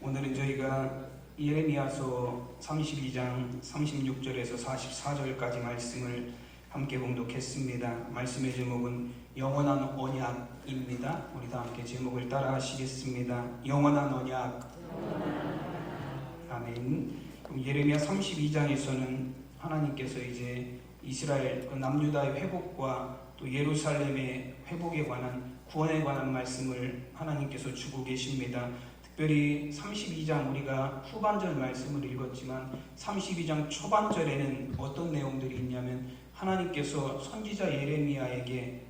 오늘은 저희가 예레미야서 32장 36절에서 44절까지 말씀을 함께 봉독했습니다. 말씀의 제목은 영원한 언약입니다. 우리 다 함께 제목을 따라 하시겠습니다. 영원한 언약. 아멘. 예레미야 32장에서는 하나님께서 이제 이스라엘 남유다의 회복과 또 예루살렘의 회복에 관한 구원에 관한 말씀을 하나님께서 주고 계십니다. 특별히 32장 우리가 후반절 말씀을 읽었지만 32장 초반절에는 어떤 내용들이 있냐면 하나님께서 선지자 예레미야에게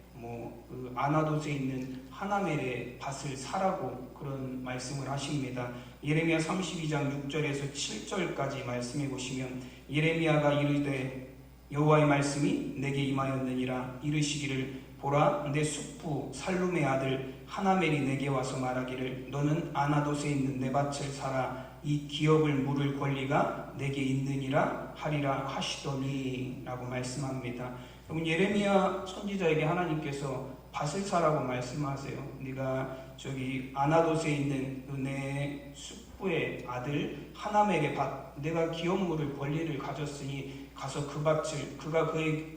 아나돗에 있는 하나멜의 밭을 사라고 그런 말씀을 하십니다. 예레미야 32장 6절에서 7절까지 말씀해 보시면 예레미야가 이르되 여호와의 말씀이 내게 임하였느니라. 이르시기를 보라, 내 숙부 살룸의 아들 하나멜이 내게 와서 말하기를 너는 아나돗에 있는 내 밭을 사라. 이 기업을 물을 권리가 내게 있느니라 하리라 하시더니 라고 말씀합니다. 여러분, 예레미야 선지자에게 하나님께서 밭을 사라고 말씀하세요. 네가 저기 아나돗에 있는 내 숙부의 아들 하나멜의 밭, 내가 기업물을 권리를 가졌으니 가서 그 밭을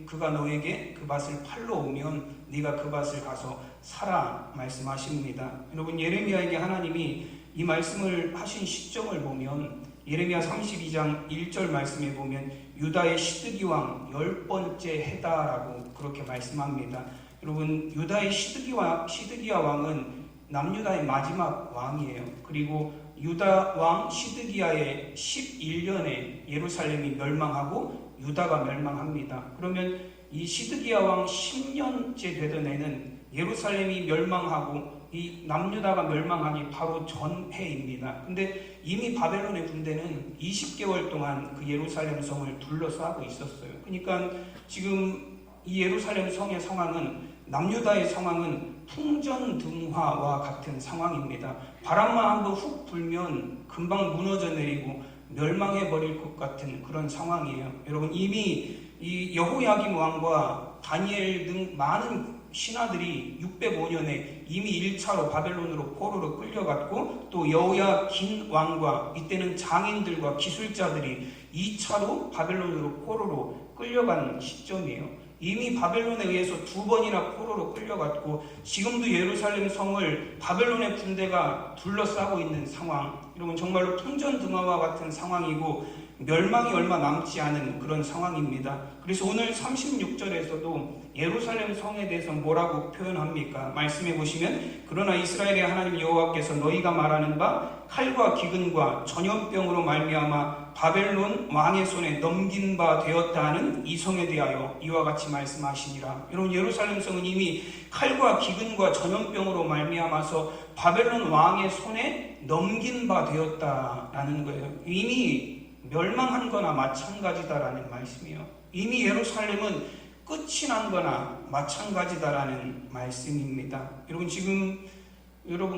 그가 너에게 그 밭을 팔러 오면 네가 그 밭을 가서 사라 말씀하십니다. 여러분, 예레미야에게 하나님이 이 말씀을 하신 시점을 보면 예레미야 32장 1절 말씀에 보면 유다의 시드기 왕 10번째 해다라고 그렇게 말씀합니다. 여러분, 유다의 시드기야 왕은 남유다의 마지막 왕이에요. 그리고 유다 왕 시드기야의 11년에 예루살렘이 멸망하고 유다가 멸망합니다. 그러면 이 시드기야 왕 10년째 되던 해는 예루살렘이 멸망하고 이 남유다가 멸망하기 바로 전해입니다. 근데 이미 바벨론의 군대는 20개월 동안 그 예루살렘 성을 둘러싸고 있었어요. 그러니까 지금 이 예루살렘 성의 상황은 남유다의 상황은 풍전등화와 같은 상황입니다. 바람만 한번 훅 불면 금방 무너져 내리고 멸망해 버릴 것 같은 그런 상황이에요. 여러분, 이미 이 여호야김 왕과 다니엘 등 많은 신하들이 605년에 이미 1차로 바벨론으로 포로로 끌려갔고 또 여호야긴 왕과 이때는 장인들과 기술자들이 2차로 바벨론으로 포로로 끌려간 시점이에요. 이미 바벨론에 의해서 2번이나 포로로 끌려갔고 지금도 예루살렘 성을 바벨론의 군대가 둘러싸고 있는 상황. 여러분, 정말로 풍전등화와 같은 상황이고 멸망이 얼마 남지 않은 그런 상황입니다. 그래서 오늘 36절에서도 예루살렘 성에 대해서 뭐라고 표현합니까? 말씀해 보시면 그러나 이스라엘의 하나님 여호와께서 너희가 말하는 바 칼과 기근과 전염병으로 말미암아 바벨론 왕의 손에 넘긴 바 되었다 하는 이 성에 대하여 이와 같이 말씀하시니라. 여러분, 예루살렘 성은 이미 칼과 기근과 전염병으로 말미암아서 바벨론 왕의 손에 넘긴 바 되었다라는 거예요. 이미 멸망한 거나 마찬가지다라는 말씀이에요. 이미 예루살렘은 끝이 난 거나 마찬가지다라는 말씀입니다. 여러분, 지금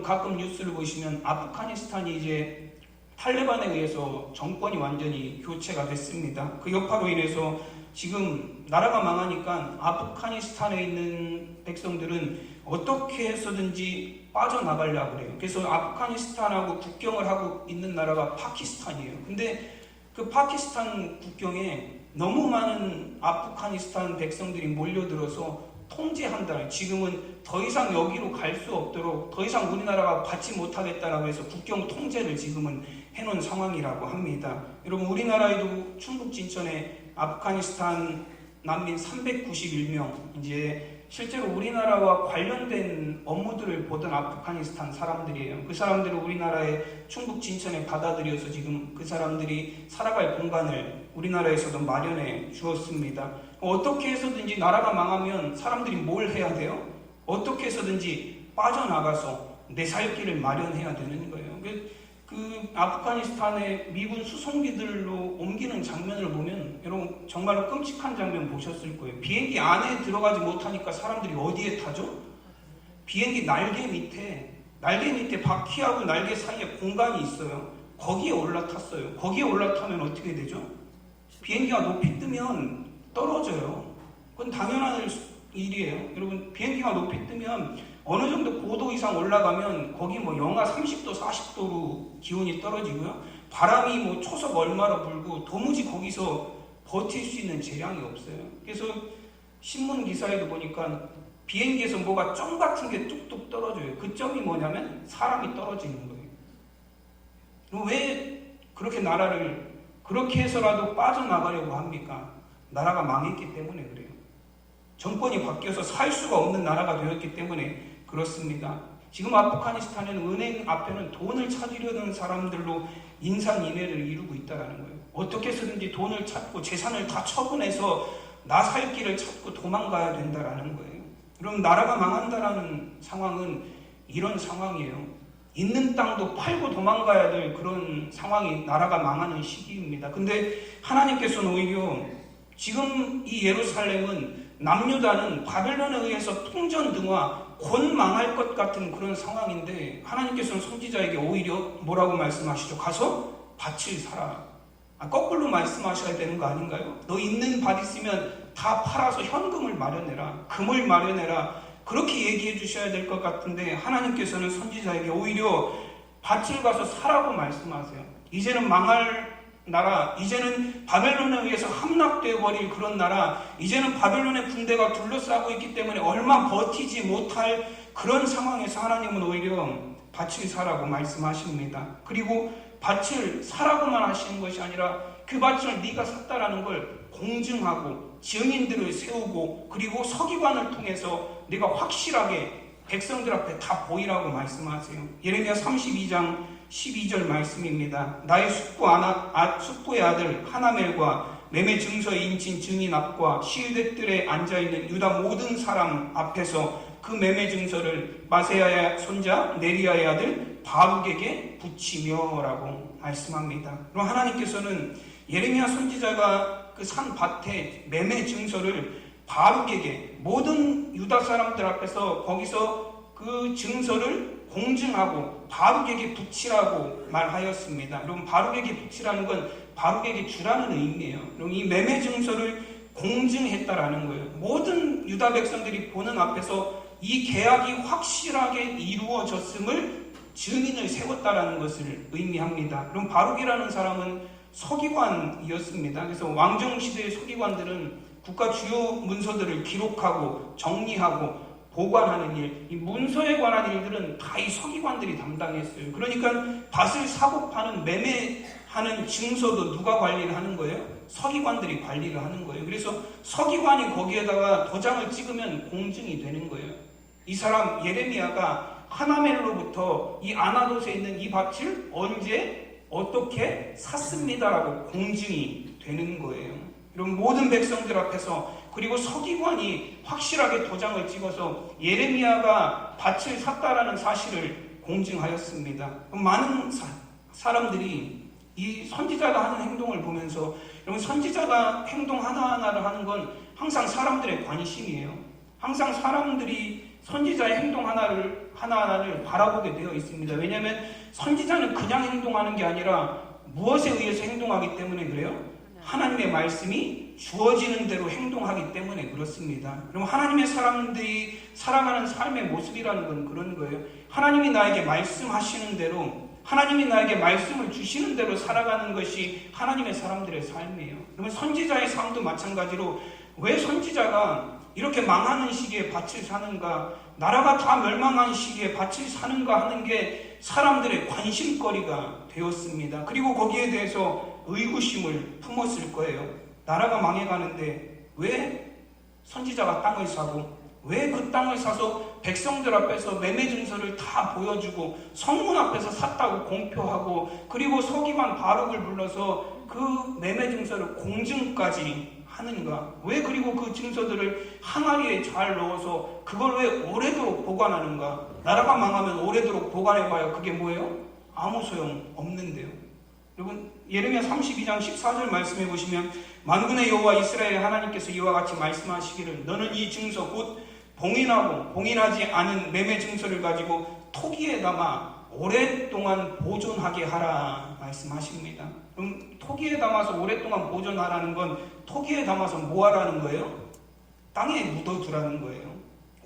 가끔 뉴스를 보시면 아프가니스탄이 이제 탈레반에 의해서 정권이 완전히 교체가 됐습니다. 그 여파로 인해서 지금 나라가 망하니까 아프가니스탄에 있는 백성들은 어떻게 해서든지 빠져나가려고 그래요. 그래서 아프가니스탄하고 국경을 하고 있는 나라가 파키스탄이에요. 근데 그 파키스탄 국경에 너무 많은 아프가니스탄 백성들이 몰려들어서 통제한다. 지금은 더 이상 여기로 갈 수 없도록 더 이상 우리나라가 받지 못하겠다라고 해서 국경 통제를 지금은 해놓은 상황이라고 합니다. 여러분, 우리나라에도 충북 진천에 아프가니스탄 난민 391명 이제 실제로 우리나라와 관련된 업무들을 보던 아프가니스탄 사람들이에요. 그 사람들을 우리나라의 충북 진천에 받아들여서 지금 그 사람들이 살아갈 공간을 우리나라에서도 마련해 주었습니다. 어떻게 해서든지 나라가 망하면 사람들이 뭘 해야 돼요? 어떻게 해서든지 빠져나가서 내 살 길을 마련해야 되는 거예요. 그 아프가니스탄의 미군 수송기들로 옮기는 장면을 보면 여러분 정말로 끔찍한 장면 보셨을 거예요. 비행기 안에 들어가지 못하니까 사람들이 어디에 타죠? 비행기 날개 밑에 바퀴하고 날개 사이에 공간이 있어요. 거기에 올라탔어요. 거기에 올라타면 어떻게 되죠? 비행기가 높이 뜨면 떨어져요. 그건 당연한 일이에요. 여러분, 비행기가 높이 뜨면 어느 정도 고도 이상 올라가면 거기 뭐 영하 30도, 40도로 기온이 떨어지고요. 바람이 뭐 초속 얼마로 불고 도무지 거기서 버틸 수 있는 재량이 없어요. 그래서 신문 기사에도 보니까 비행기에서 뭐가 점 같은 게 뚝뚝 떨어져요. 그 점이 뭐냐면 사람이 떨어지는 거예요. 왜 그렇게 나라를 그렇게 해서라도 빠져나가려고 합니까? 나라가 망했기 때문에 그래요. 정권이 바뀌어서 살 수가 없는 나라가 되었기 때문에 그렇습니다. 지금 아프가니스탄은 은행 앞에는 돈을 찾으려는 사람들로 인산인해를 이루고 있다는 거예요. 어떻게 해서든지 돈을 찾고 재산을 다 처분해서 나 살 길을 찾고 도망가야 된다는 거예요. 그럼 나라가 망한다라는 상황은 이런 상황이에요. 있는 땅도 팔고 도망가야 될 그런 상황이 나라가 망하는 시기입니다. 근데 하나님께서는 오히려 지금 이 예루살렘은 남유다는 바벨론에 의해서 통전등화 곧 망할 것 같은 그런 상황인데 하나님께서는 선지자에게 오히려 뭐라고 말씀하시죠? 가서 밭을 사라. 거꾸로 말씀하셔야 되는 거 아닌가요? 너 있는 밭 있으면 다 팔아서 현금을 마련해라. 금을 마련해라. 그렇게 얘기해 주셔야 될 것 같은데 하나님께서는 선지자에게 오히려 밭을 가서 사라고 말씀하세요. 이제는 망할 나라, 이제는 바벨론에 의해서 함락되어 버릴 그런 나라, 이제는 바벨론의 군대가 둘러싸고 있기 때문에 얼마 버티지 못할 그런 상황에서 하나님은 오히려 밭을 사라고 말씀하십니다. 그리고 밭을 사라고만 하시는 것이 아니라 그 밭을 네가 샀다라는 걸 공증하고 증인들을 세우고 그리고 서기관을 통해서 네가 확실하게 백성들 앞에 다 보이라고 말씀하세요. 예레미야 32장 12절 말씀입니다. 나의 숙부의 아들 하나멜과 매매 증서에 인친 증인 앞과 시위대들에 앉아있는 유다 모든 사람 앞에서 그 매매 증서를 마세야의 손자 네리야의 아들 바룩에게 붙이며 라고 말씀합니다. 그럼 하나님께서는 예레미야 선지자가 그 산 밭에 매매 증서를 바룩에게 모든 유다 사람들 앞에서 거기서 그 증서를 공증하고 바룩에게 붙이라고 말하였습니다. 그럼 바룩에게 붙이라는 건 바룩에게 주라는 의미예요. 그럼 이 매매 증서를 공증했다라는 거예요. 모든 유다 백성들이 보는 앞에서 이 계약이 확실하게 이루어졌음을 증인을 세웠다라는 것을 의미합니다. 그럼 바룩이라는 사람은 서기관이었습니다. 그래서 왕정 시대의 서기관들은 국가 주요 문서들을 기록하고 정리하고 보관하는 일, 이 문서에 관한 일들은 다 이 서기관들이 담당했어요. 그러니까 밭을 사고 파는 매매하는 증서도 누가 관리를 하는 거예요? 서기관들이 관리를 하는 거예요. 그래서 서기관이 거기에다가 도장을 찍으면 공증이 되는 거예요. 이 사람 예레미야가 하나멜로부터 이 아나돗에 있는 이 밭을 언제 어떻게 샀습니다라고 공증이 되는 거예요. 그럼 모든 백성들 앞에서 그리고 서기관이 확실하게 도장을 찍어서 예레미야가 밭을 샀다라는 사실을 공증하였습니다. 많은 사람들이 이 선지자가 하는 행동을 보면서 여러분 선지자가 행동 하나하나를 하는 건 항상 사람들의 관심이에요. 항상 사람들이 선지자의 행동 하나하나를 바라보게 되어 있습니다. 왜냐하면 선지자는 그냥 행동하는 게 아니라 무엇에 의해서 행동하기 때문에 그래요? 하나님의 말씀이 주어지는 대로 행동하기 때문에 그렇습니다. 그럼 하나님의 사람들이 살아가는 삶의 모습이라는 건 그런 거예요. 하나님이 나에게 말씀하시는 대로 하나님이 나에게 말씀을 주시는 대로 살아가는 것이 하나님의 사람들의 삶이에요. 그러면 선지자의 삶도 마찬가지로 왜 선지자가 이렇게 망하는 시기에 밭을 사는가, 나라가 다 멸망한 시기에 밭을 사는가 하는 게 사람들의 관심거리가 되었습니다. 그리고 거기에 대해서 의구심을 품었을 거예요. 나라가 망해가는데 왜 선지자가 땅을 사고 왜 그 땅을 사서 백성들 앞에서 매매 증서를 다 보여주고 성문 앞에서 샀다고 공표하고 그리고 서기관 바룩을 불러서 그 매매 증서를 공증까지 하는가? 왜 그리고 그 증서들을 항아리에 잘 넣어서 그걸 왜 오래도록 보관하는가? 나라가 망하면 오래도록 보관해봐야 그게 뭐예요? 아무 소용 없는데요. 여러분 예레미야 32장 14절 말씀해 보시면 만군의 여호와 이스라엘 하나님께서 이와 같이 말씀하시기를 너는 이 증서 곧 봉인하고 봉인하지 않은 매매 증서를 가지고 토기에 담아 오랫동안 보존하게 하라 말씀하십니다. 그럼 토기에 담아서 오랫동안 보존하라는 건 토기에 담아서 뭐 하라는 거예요? 땅에 묻어두라는 거예요.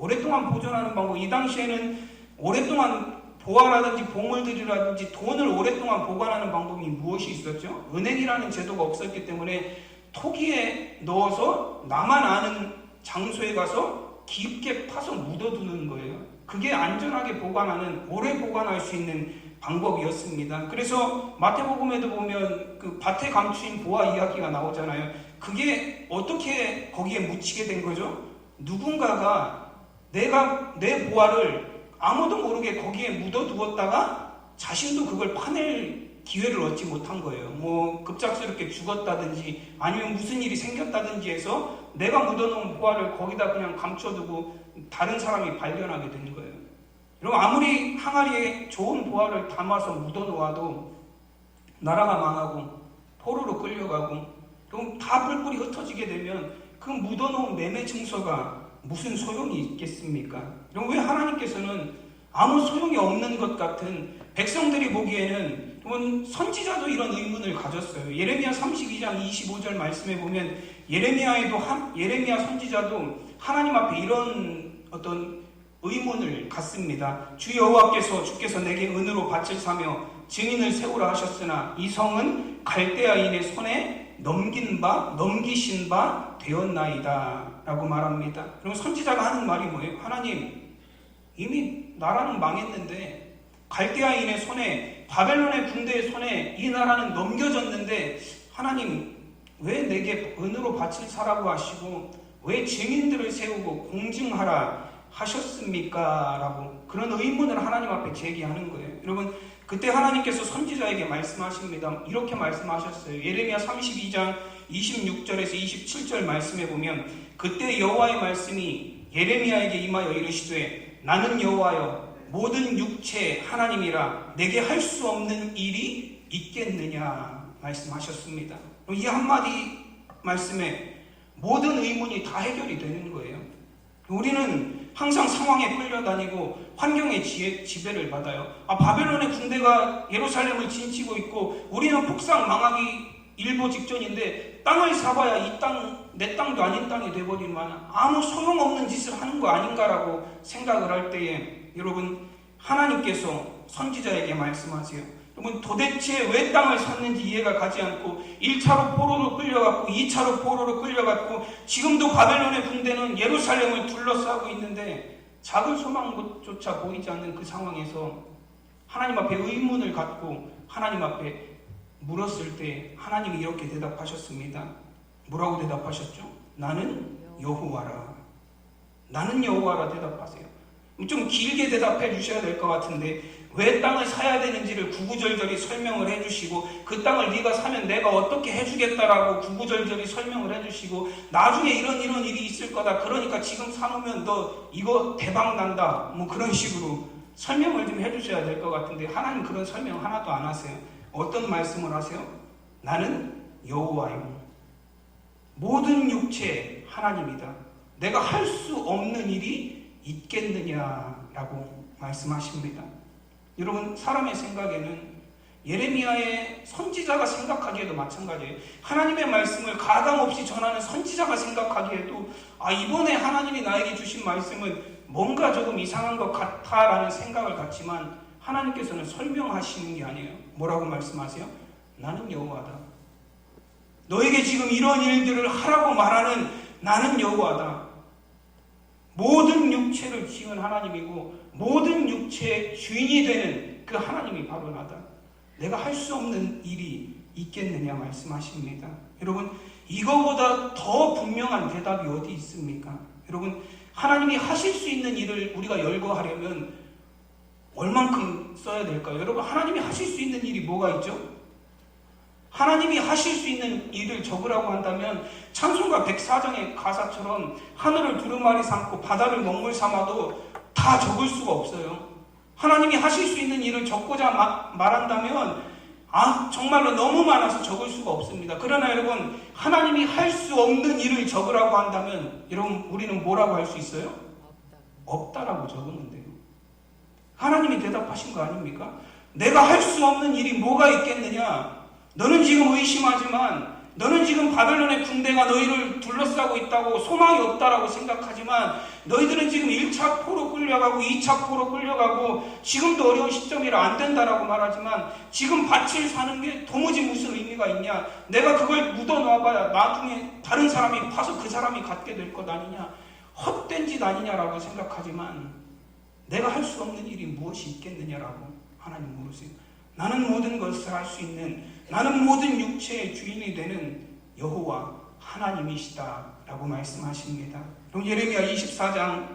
오랫동안 보존하는 방법, 이 당시에는 오랫동안 보화라든지 보물들이라든지 돈을 오랫동안 보관하는 방법이 무엇이 있었죠? 은행이라는 제도가 없었기 때문에 토기에 넣어서 나만 아는 장소에 가서 깊게 파서 묻어두는 거예요. 그게 안전하게 보관하는, 오래 보관할 수 있는 방법이었습니다. 그래서 마태복음에도 보면 그 밭에 감추인 보화 이야기가 나오잖아요. 그게 어떻게 거기에 묻히게 된 거죠? 누군가가 내 보화를 아무도 모르게 거기에 묻어두었다가 자신도 그걸 파낼 기회를 얻지 못한 거예요. 뭐 급작스럽게 죽었다든지 아니면 무슨 일이 생겼다든지 해서 내가 묻어놓은 보화를 거기다 그냥 감춰두고 다른 사람이 발견하게 된 거예요. 여러분, 아무리 항아리에 좋은 보화를 담아서 묻어놓아도 나라가 망하고 포로로 끌려가고 그럼 다 뿔뿔이 흩어지게 되면 그 묻어놓은 매매 증서가 무슨 소용이 있겠습니까? 여러분, 왜 하나님께서는 아무 소용이 없는 것 같은, 백성들이 보기에는, 여러분, 선지자도 이런 의문을 가졌어요. 예레미야 32장 25절 말씀에 보면 예레미야 선지자도 하나님 앞에 이런 어떤 의문을 갖습니다. 주 여호와께서 주께서 내게 은으로 밭을 사며 증인을 세우라 하셨으나 이 성은 갈대아인의 손에 넘기신 바 되었나이다 라고 말합니다. 그럼 선지자가 하는 말이 뭐예요? 하나님, 이미 나라는 망했는데 갈대아인의 손에, 바벨론의 군대의 손에 이 나라는 넘겨졌는데 하나님, 왜 내게 은으로 밭을 사라고 하시고 왜 증인들을 세우고 공증하라 하셨습니까? 라고 그런 의문을 하나님 앞에 제기하는 거예요. 여러분, 그때 하나님께서 선지자에게 말씀하십니다. 이렇게 말씀하셨어요. 예레미야 32장 26절에서 27절 말씀에 보면 그때 여호와의 말씀이 예레미야에게 임하여 이르시되 나는 여호와여 모든 육체의 하나님이라 내게 할 수 없는 일이 있겠느냐 말씀하셨습니다. 이 한마디 말씀에 모든 의문이 다 해결이 되는 거예요. 우리는 항상 상황에 끌려다니고 환경의 지배를 받아요. 바벨론의 군대가 예루살렘을 진치고 있고 우리는 폭삭 망하기 일보 직전인데 땅을 사봐야 이 땅, 내 땅도 아닌 땅이 돼버리면 아무 소용없는 짓을 하는 거 아닌가라고 생각을 할 때에 여러분, 하나님께서 선지자에게 말씀하세요. 여러분, 도대체 왜 땅을 샀는지 이해가 가지 않고 1차로 포로로 끌려갔고 2차로 포로로 끌려갔고 지금도 바벨론의 군대는 예루살렘을 둘러싸고 있는데 작은 소망조차 보이지 않는 그 상황에서 하나님 앞에 의문을 갖고 하나님 앞에 물었을 때 하나님이 이렇게 대답하셨습니다. 뭐라고 대답하셨죠? 나는 여호와라. 나는 여호와라 대답하세요. 좀 길게 대답해 주셔야 될 것 같은데 왜 땅을 사야 되는지를 구구절절히 설명을 해주시고 그 땅을 네가 사면 내가 어떻게 해주겠다라고 구구절절히 설명을 해주시고 나중에 이런 일이 있을 거다. 그러니까 지금 사놓으면 너 이거 대박 난다. 뭐 그런 식으로 설명을 좀 해주셔야 될 것 같은데 하나님 그런 설명 하나도 안 하세요. 어떤 말씀을 하세요? 나는 여호와요. 모든 육체의 하나님이다. 내가 할 수 없는 일이 있겠느냐라고 말씀하십니다. 여러분, 사람의 생각에는 예레미야의 선지자가 생각하기에도 마찬가지예요. 하나님의 말씀을 가감없이 전하는 선지자가 생각하기에도 이번에 하나님이 나에게 주신 말씀은 뭔가 조금 이상한 것 같아라는 생각을 갖지만 하나님께서는 설명하시는 게 아니에요. 뭐라고 말씀하세요? 나는 여호와다. 너에게 지금 이런 일들을 하라고 말하는 나는 여호와다. 모든 육체를 지은 하나님이고 모든 육체의 주인이 되는 그 하나님이 바로 나다. 내가 할 수 없는 일이 있겠느냐 말씀하십니다. 여러분, 이거보다 더 분명한 대답이 어디 있습니까? 여러분, 하나님이 하실 수 있는 일을 우리가 열거하려면 얼만큼 써야 될까요? 여러분, 하나님이 하실 수 있는 일이 뭐가 있죠? 하나님이 하실 수 있는 일을 적으라고 한다면 찬송가 104장의 가사처럼 하늘을 두루마리 삼고 바다를 먹물 삼아도 다 적을 수가 없어요. 하나님이 하실 수 있는 일을 적고자 말한다면 정말로 너무 많아서 적을 수가 없습니다. 그러나 여러분, 하나님이 할 수 없는 일을 적으라고 한다면 여러분, 우리는 뭐라고 할 수 있어요? 없다라고 적으면 돼요. 하나님이 대답하신 거 아닙니까? 내가 할 수 없는 일이 뭐가 있겠느냐? 너는 지금 의심하지만 너는 지금 바벨론의 군대가 너희를 둘러싸고 있다고 소망이 없다라고 생각하지만 너희들은 지금 1차 포로 끌려가고 2차 포로 끌려가고 지금도 어려운 시점이라 안 된다라고 말하지만 지금 밭을 사는 게 도무지 무슨 의미가 있냐? 내가 그걸 묻어놔봐야 나중에 다른 사람이 파서 그 사람이 갖게 될 것 아니냐? 헛된 짓 아니냐라고 생각하지만 내가 할 수 없는 일이 무엇이 있겠느냐라고 하나님 물으세요. 나는 모든 것을 할 수 있는, 나는 모든 육체의 주인이 되는 여호와 하나님이시다라고 말씀하십니다. 그럼 예레미야 24장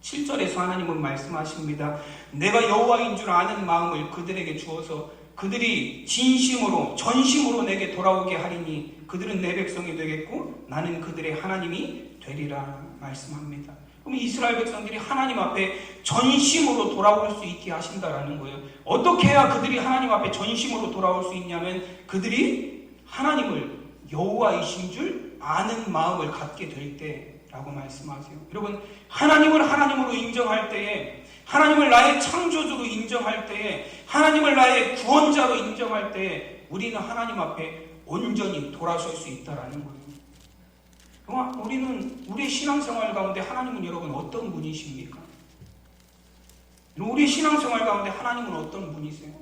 7절에서 하나님은 말씀하십니다. 내가 여호와인 줄 아는 마음을 그들에게 주어서 그들이 진심으로 전심으로 내게 돌아오게 하리니 그들은 내 백성이 되겠고 나는 그들의 하나님이 되리라 말씀합니다. 그럼 이스라엘 백성들이 하나님 앞에 전심으로 돌아올 수 있게 하신다라는 거예요. 어떻게 해야 그들이 하나님 앞에 전심으로 돌아올 수 있냐면 그들이 하나님을 여호와이신 줄 아는 마음을 갖게 될 때라고 말씀하세요. 여러분, 하나님을 하나님으로 인정할 때에, 하나님을 나의 창조주로 인정할 때에, 하나님을 나의 구원자로 인정할 때에 우리는 하나님 앞에 온전히 돌아설 수 있다라는 거예요. 우리는 우리의 신앙생활 가운데 하나님은 여러분 어떤 분이십니까? 우리의 신앙생활 가운데 하나님은 어떤 분이세요?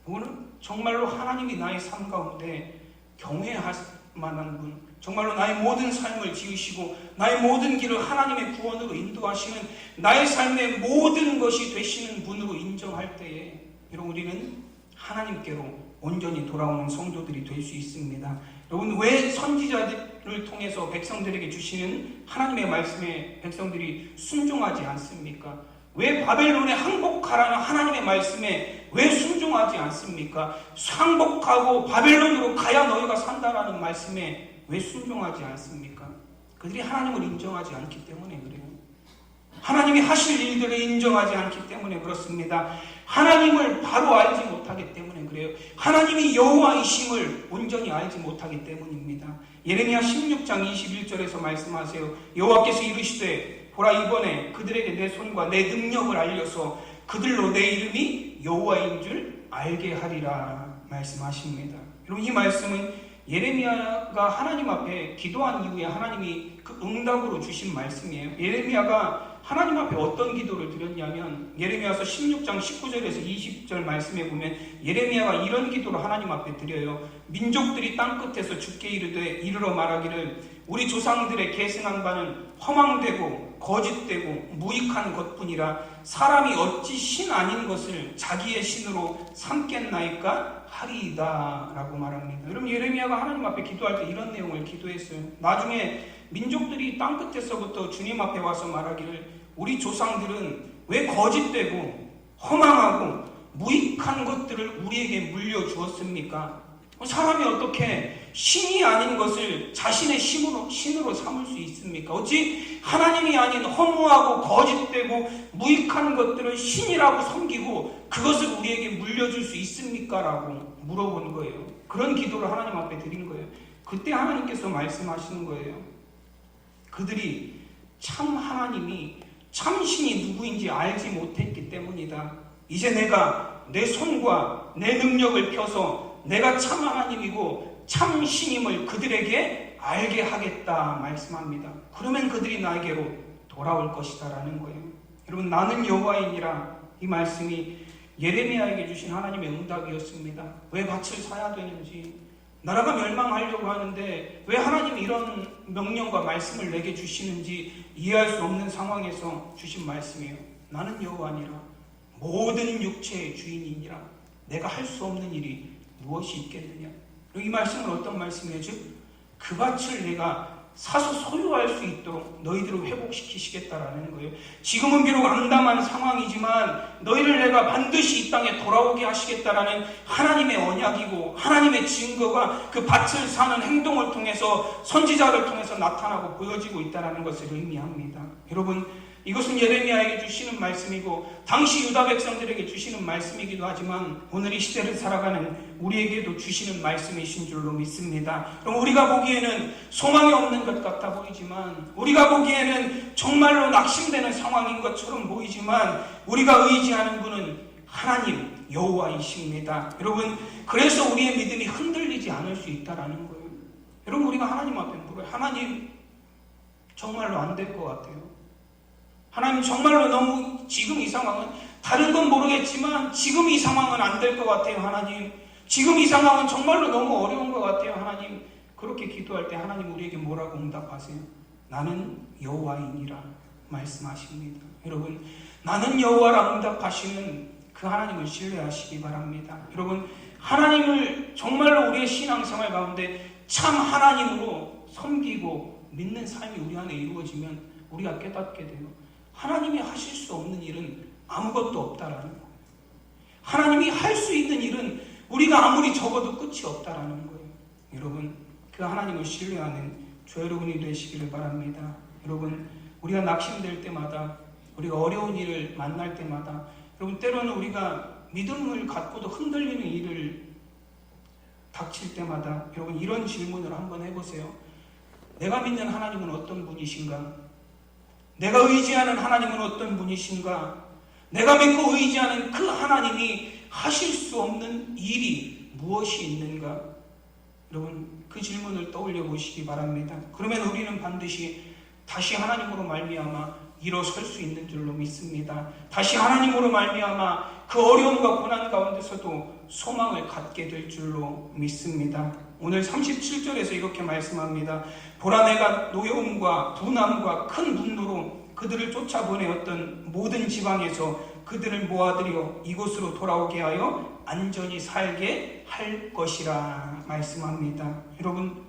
이거는 정말로 하나님이 나의 삶 가운데 경외할 만한 분, 정말로 나의 모든 삶을 지으시고 나의 모든 길을 하나님의 구원으로 인도하시는 나의 삶의 모든 것이 되시는 분으로 인정할 때에 여러분 우리는 하나님께로 온전히 돌아오는 성도들이 될 수 있습니다. 여러분, 왜 선지자들을 통해서 백성들에게 주시는 하나님의 말씀에 백성들이 순종하지 않습니까? 왜 바벨론에 항복하라는 하나님의 말씀에 왜 순종하지 않습니까? 항복하고 바벨론으로 가야 너희가 산다라는 말씀에 왜 순종하지 않습니까? 그들이 하나님을 인정하지 않기 때문에 그래요. 하나님이 하실 일들을 인정하지 않기 때문에 그렇습니다. 하나님을 바로 알지 못하기 때문에 그래요. 하나님이 여호와이심을 온전히 알지 못하기 때문입니다. 예레미야 16장 21절에서 말씀하세요. 여호와께서 이르시되 보라 이번에 그들에게 내 손과 내 능력을 알려서 그들로 내 이름이 여호와인 줄 알게 하리라 말씀하십니다. 여러분, 이 말씀은 예레미야가 하나님 앞에 기도한 이후에 하나님이 그 응답으로 주신 말씀이에요. 예레미야가 하나님 앞에 어떤 기도를 드렸냐면 예레미야서 16장 19절에서 20절 말씀에 보면 예레미야가 이런 기도를 하나님 앞에 드려요. 민족들이 땅끝에서 주께 이르러 말하기를 우리 조상들의 계승한 바는 허망되고 거짓되고 무익한 것뿐이라 사람이 어찌 신 아닌 것을 자기의 신으로 삼겠나이까 하리이다 라고 말합니다. 여러분, 예레미야가 하나님 앞에 기도할 때 이런 내용을 기도했어요. 나중에 민족들이 땅끝에서부터 주님 앞에 와서 말하기를 우리 조상들은 왜 거짓되고 허망하고 무익한 것들을 우리에게 물려주었습니까? 사람이 어떻게 신이 아닌 것을 자신의 신으로 삼을 수 있습니까? 어찌 하나님이 아닌 허무하고 거짓되고 무익한 것들을 신이라고 섬기고 그것을 우리에게 물려줄 수 있습니까? 라고 물어본 거예요. 그런 기도를 하나님 앞에 드린 거예요. 그때 하나님께서 말씀하시는 거예요. 그들이 참 하나님이 참신이 누구인지 알지 못했기 때문이다. 이제 내가 내 손과 내 능력을 펴서 내가 참 하나님이고 참 신임을 그들에게 알게 하겠다 말씀합니다. 그러면 그들이 나에게로 돌아올 것이다 라는 거예요. 여러분, 나는 여호와이니라 이 말씀이 예레미야에게 주신 하나님의 응답이었습니다. 왜 밭을 사야 되는지, 나라가 멸망하려고 하는데 왜 하나님이 이런 명령과 말씀을 내게 주시는지 이해할 수 없는 상황에서 주신 말씀이에요. 나는 여호와니라 모든 육체의 주인이니라 내가 할 수 없는 일이 무엇이 있겠느냐. 이 말씀은 어떤 말씀이에요? 즉 그 밭을 내가 사서 소유할 수 있도록 너희들을 회복시키시겠다라는 거예요. 지금은 비록 암담한 상황이지만 너희를 내가 반드시 이 땅에 돌아오게 하시겠다라는 하나님의 언약이고 하나님의 증거가 그 밭을 사는 행동을 통해서 선지자를 통해서 나타나고 보여지고 있다는 것을 의미합니다. 여러분, 이것은 예레미야에게 주시는 말씀이고 당시 유다 백성들에게 주시는 말씀이기도 하지만 오늘 이 시대를 살아가는 우리에게도 주시는 말씀이신 줄로 믿습니다. 그럼 우리가 보기에는 소망이 없는 것 같아 보이지만, 우리가 보기에는 정말로 낙심되는 상황인 것처럼 보이지만, 우리가 의지하는 분은 하나님, 여호와이십니다. 여러분, 그래서 우리의 믿음이 흔들리지 않을 수 있다라는 거예요. 여러분, 우리가 하나님 앞에 물어요. 하나님, 정말로 안 될 것 같아요. 하나님, 정말로 너무 지금 이 상황은, 다른 건 모르겠지만 지금 이 상황은 안 될 것 같아요. 하나님, 지금 이 상황은 정말로 너무 어려운 것 같아요. 하나님, 그렇게 기도할 때 하나님 우리에게 뭐라고 응답하세요? 나는 여호와이니라 말씀하십니다. 여러분, 나는 여호와라 응답하시는 그 하나님을 신뢰하시기 바랍니다. 여러분, 하나님을 정말로 우리의 신앙생활 가운데 참 하나님으로 섬기고 믿는 삶이 우리 안에 이루어지면 우리가 깨닫게 돼요. 하나님이 하실 수 없는 일은 아무것도 없다라는 거예요. 하나님이 할 수 있는 일은 우리가 아무리 적어도 끝이 없다라는 거예요. 여러분, 그 하나님을 신뢰하는 저 여러분이 되시기를 바랍니다. 여러분, 우리가 낙심될 때마다, 우리가 어려운 일을 만날 때마다, 여러분, 때로는 우리가 믿음을 갖고도 흔들리는 일을 닥칠 때마다 여러분, 이런 질문을 한번 해보세요. 내가 믿는 하나님은 어떤 분이신가? 내가 의지하는 하나님은 어떤 분이신가? 내가 믿고 의지하는 그 하나님이 하실 수 없는 일이 무엇이 있는가? 여러분, 그 질문을 떠올려 보시기 바랍니다. 그러면 우리는 반드시 다시 하나님으로 말미암아 일어설 수 있는 줄로 믿습니다. 다시 하나님으로 말미암아 그 어려움과 고난 가운데서도 소망을 갖게 될 줄로 믿습니다. 오늘 37절에서 이렇게 말씀합니다. 보라, 내가 노여움과 분함과 큰 분노로 그들을 쫓아보내었던 모든 지방에서 그들을 모아들여 이곳으로 돌아오게 하여 안전히 살게 할 것이라 말씀합니다. 여러분,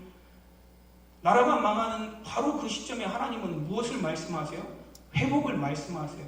나라가 망하는 바로 그 시점에 하나님은 무엇을 말씀하세요? 회복을 말씀하세요.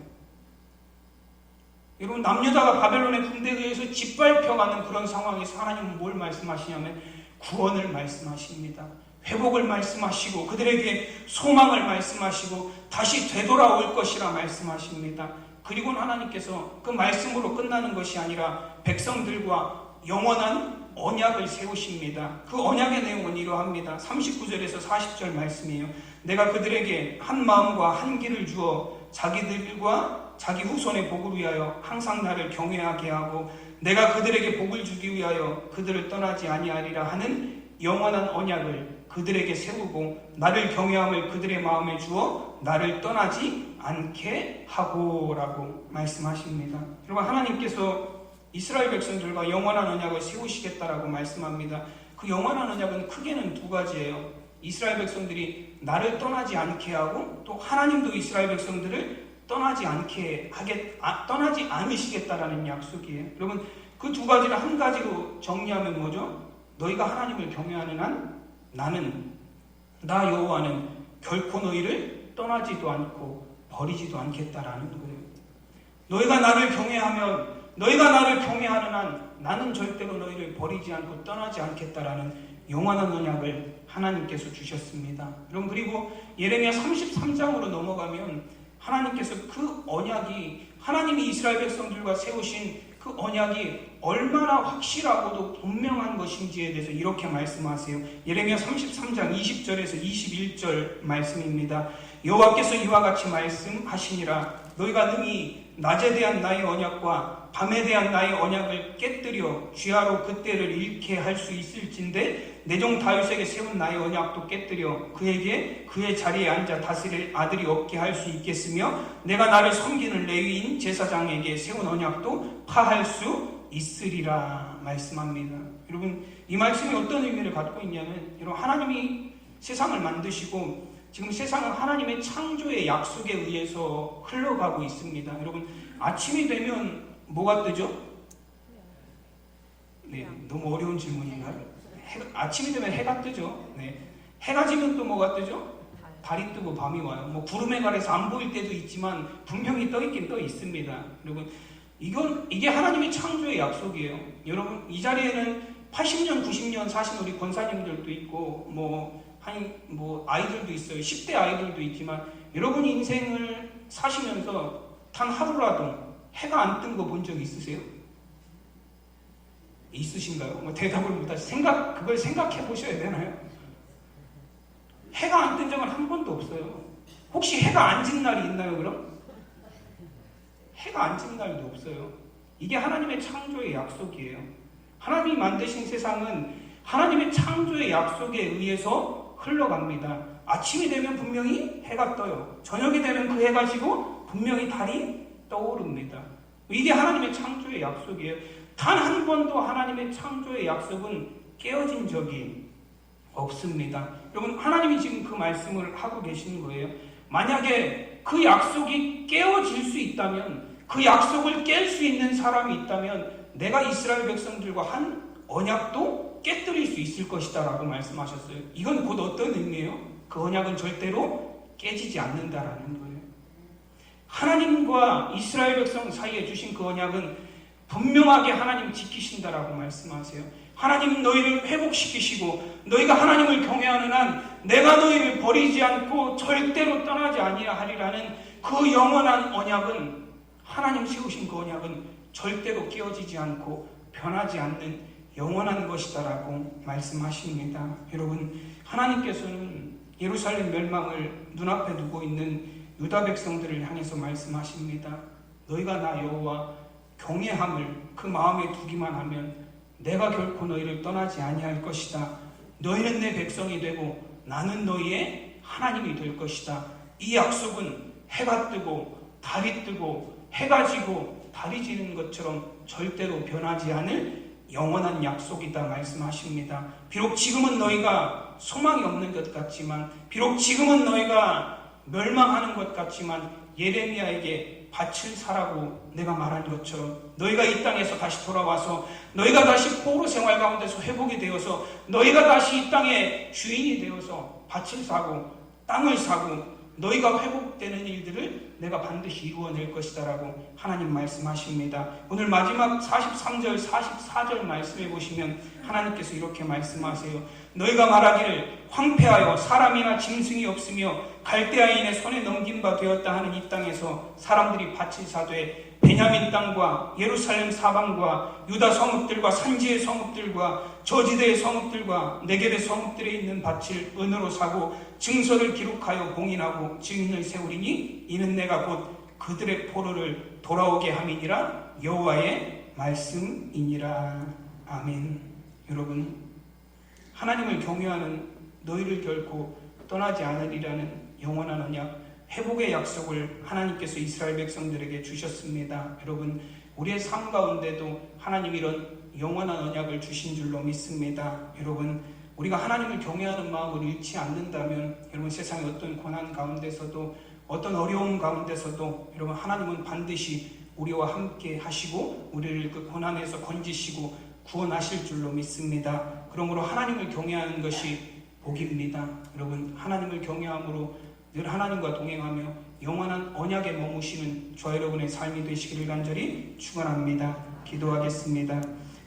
여러분, 남유다가 바벨론의 군대에 의해서 짓밟혀가는 그런 상황에서 하나님은 뭘 말씀하시냐면 구원을 말씀하십니다. 회복을 말씀하시고 그들에게 소망을 말씀하시고 다시 되돌아올 것이라 말씀하십니다. 그리고는 하나님께서 그 말씀으로 끝나는 것이 아니라 백성들과 영원한 언약을 세우십니다. 그 언약의 내용은 이러합니다. 39절에서 40절 말씀이에요. 내가 그들에게 한 마음과 한 길을 주어 자기들과 자기 후손의 복을 위하여 항상 나를 경외하게 하고 내가 그들에게 복을 주기 위하여 그들을 떠나지 아니하리라 하는 영원한 언약을 그들에게 세우고 나를 경외함을 그들의 마음에 주어 나를 떠나지 않게 하고라고 말씀하십니다. 여러분, 하나님께서 이스라엘 백성들과 영원한 언약을 세우시겠다라고 말씀합니다. 그 영원한 언약은 크게는 두 가지예요. 이스라엘 백성들이 나를 떠나지 않게 하고 또 하나님도 이스라엘 백성들을 떠나지 않으시겠다라는 약속이에요. 여러분, 그 두 가지를 한 가지로 정리하면 뭐죠? 너희가 하나님을 경외하는 한 나는, 나 여호와는 결코 너희를 떠나지도 않고 버리지도 않겠다라는 거예요. 너희가 나를 경외하면, 너희가 나를 경외하는 한 나는 절대로 너희를 버리지 않고 떠나지 않겠다라는 영원한 언약을 하나님께서 주셨습니다. 여러분, 그리고 예레미야 33장으로 넘어가면 하나님께서 그 언약이, 하나님이 이스라엘 백성들과 세우신 그 언약이 얼마나 확실하고도 분명한 것인지에 대해서 이렇게 말씀하세요. 예레미야 33장 20절에서 21절 말씀입니다. 여호와께서 이와 같이 말씀하시니라. 너희가 능히 낮에 대한 나의 언약과 밤에 대한 나의 언약을 깨뜨려 쥐하로 그때를 잃게 할 수 있을진데 내 종 다윗에게 세운 나의 언약도 깨뜨려 그에게 그의 자리에 앉아 다스릴 아들이 없게 할 수 있겠으며 내가 나를 섬기는 레위인 제사장에게 세운 언약도 파할 수 있으리라 말씀합니다. 여러분, 이 말씀이 어떤 의미를 갖고 있냐면, 여러분, 하나님이 세상을 만드시고 지금 세상은 하나님의 창조의 약속에 의해서 흘러가고 있습니다. 여러분, 아침이 되면 뭐가 뜨죠? 네, 너무 어려운 질문인가요? 아침이 되면 해가 뜨죠. 네. 해가 지면 또 뭐가 뜨죠? 달이 뜨고 밤이 와요. 뭐 구름에 가려서 안 보일 때도 있지만 분명히 떠 있긴 떠 있습니다. 여러분, 이게 하나님의 창조의 약속이에요. 여러분, 이 자리에는 80년, 90년 사신 우리 권사님들도 있고 뭐 아이들도 있어요. 10대 아이들도 있지만 여러분이 인생을 사시면서 단 하루라도 해가 안 뜬 거 본 적 있으세요? 있으신가요? 뭐 대답을 못하시. 그걸 생각해 보셔야 되나요? 해가 안 뜬 적은 한 번도 없어요. 혹시 해가 안 진 날이 있나요, 그럼? 해가 안 진 날도 없어요. 이게 하나님의 창조의 약속이에요. 하나님이 만드신 세상은 하나님의 창조의 약속에 의해서 흘러갑니다. 아침이 되면 분명히 해가 떠요. 저녁이 되면 그 해가 지고 분명히 달이 떠오릅니다. 이게 하나님의 창조의 약속이에요. 단 한 번도 하나님의 창조의 약속은 깨어진 적이 없습니다. 여러분, 하나님이 지금 그 말씀을 하고 계시는 거예요. 만약에 그 약속이 깨어질 수 있다면, 그 약속을 깰 수 있는 사람이 있다면 내가 이스라엘 백성들과 한 언약도 깨뜨릴 수 있을 것이다 라고 말씀하셨어요. 이건 곧 어떤 의미예요? 그 언약은 절대로 깨지지 않는다라는 거예요. 하나님과 이스라엘 백성 사이에 주신 그 언약은 분명하게 하나님 지키신다라고 말씀하세요. 하나님 너희를 회복시키시고 너희가 하나님을 경외하는 한 내가 너희를 버리지 않고 절대로 떠나지 아니하리라는 그 영원한 언약은, 하나님 세우신 그 언약은 절대로 깨어지지 않고 변하지 않는 영원한 것이다라고 말씀하십니다. 여러분, 하나님께서는 예루살렘 멸망을 눈앞에 두고 있는 유다 백성들을 향해서 말씀하십니다. 너희가 나 여호와 경외함을 그 마음에 두기만 하면 내가 결코 너희를 떠나지 아니할 것이다. 너희는 내 백성이 되고 나는 너희의 하나님이 될 것이다. 이 약속은 해가 뜨고 달이 뜨고 해가 지고 달이 지는 것처럼 절대로 변하지 않을 영원한 약속이다 말씀하십니다. 비록 지금은 너희가 소망이 없는 것 같지만, 비록 지금은 너희가 멸망하는 것 같지만, 예레미야에게 밭을 사라고 내가 말한 것처럼 너희가 이 땅에서 다시 돌아와서 너희가 다시 포로 생활 가운데서 회복이 되어서 너희가 다시 이 땅의 주인이 되어서 밭을 사고 땅을 사고 너희가 회복되는 일들을 내가 반드시 이루어낼 것이다 라고 하나님 말씀하십니다. 오늘 마지막 43절 44절 말씀해 보시면 하나님께서 이렇게 말씀하세요. 너희가 말하기를 황폐하여 사람이나 짐승이 없으며 갈대아인의 손에 넘긴 바 되었다 하는 이 땅에서 사람들이 밭을 사되 베냐민 땅과 예루살렘 사방과 유다 성읍들과 산지의 성읍들과 저지대의 성읍들과 네겝의 성읍들에 있는 밭을 은으로 사고 증서를 기록하여 봉인하고 증인을 세우리니 이는 내가 곧 그들의 포로를 돌아오게 함이니라 여호와의 말씀이니라. 아멘. 여러분, 하나님을 경외하는 너희를 결코 떠나지 않으리라는 영원한 언약, 회복의 약속을 하나님께서 이스라엘 백성들에게 주셨습니다. 여러분, 우리의 삶 가운데도 하나님 이런 영원한 언약을 주신 줄로 믿습니다. 여러분, 우리가 하나님을 경외하는 마음을 잃지 않는다면 여러분, 세상의 어떤 고난 가운데서도 어떤 어려움 가운데서도 여러분, 하나님은 반드시 우리와 함께 하시고 우리를 그 고난에서 건지시고 구원하실 줄로 믿습니다. 그러므로 하나님을 경외하는 것이 복입니다. 여러분, 하나님을 경외함으로 늘 하나님과 동행하며 영원한 언약에 머무시는 저와 여러분의 삶이 되시기를 간절히 축원합니다. 기도하겠습니다.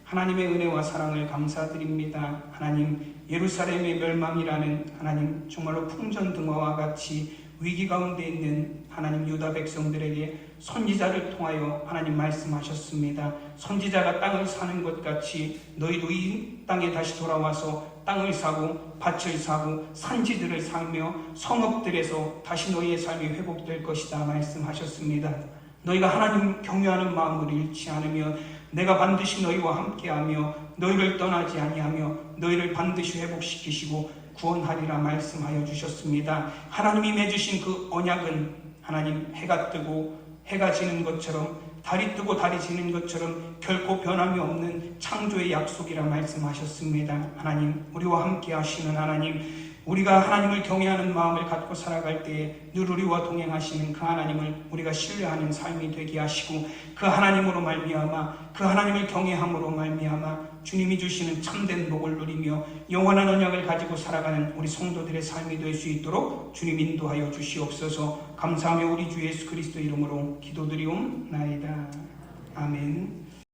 하나님의 은혜와 사랑을 감사드립니다. 하나님, 예루살렘의 멸망이라는 하나님 정말로 풍전등화와 같이 위기 가운데 있는 하나님 유다 백성들에게 선지자를 통하여 하나님 말씀하셨습니다. 선지자가 땅을 사는 것 같이 너희도 이 땅에 다시 돌아와서 땅을 사고 밭을 사고 산지들을 살며 성읍들에서 다시 너희의 삶이 회복될 것이다 말씀하셨습니다. 너희가 하나님 경외하는 마음을 잃지 않으며 내가 반드시 너희와 함께하며 너희를 떠나지 아니하며 너희를 반드시 회복시키시고 구원하리라 말씀하여 주셨습니다. 하나님이 맺으신 그 언약은 하나님 해가 뜨고 해가 지는 것처럼 달이 뜨고 달이 지는 것처럼 결코 변함이 없는 창조의 약속이라 말씀하셨습니다. 하나님, 우리와 함께 하시는 하나님, 우리가 하나님을 경외하는 마음을 갖고 살아갈 때에 늘 우리와 동행하시는 그 하나님을 우리가 신뢰하는 삶이 되게 하시고 그 하나님으로 말미암아 그 하나님을 경외함으로 말미암아 주님이 주시는 참된 복을 누리며 영원한 언약을 가지고 살아가는 우리 성도들의 삶이 될 수 있도록 주님 인도하여 주시옵소서. 감사하며 우리 주 예수 그리스도 이름으로 기도드리옵나이다. 아멘.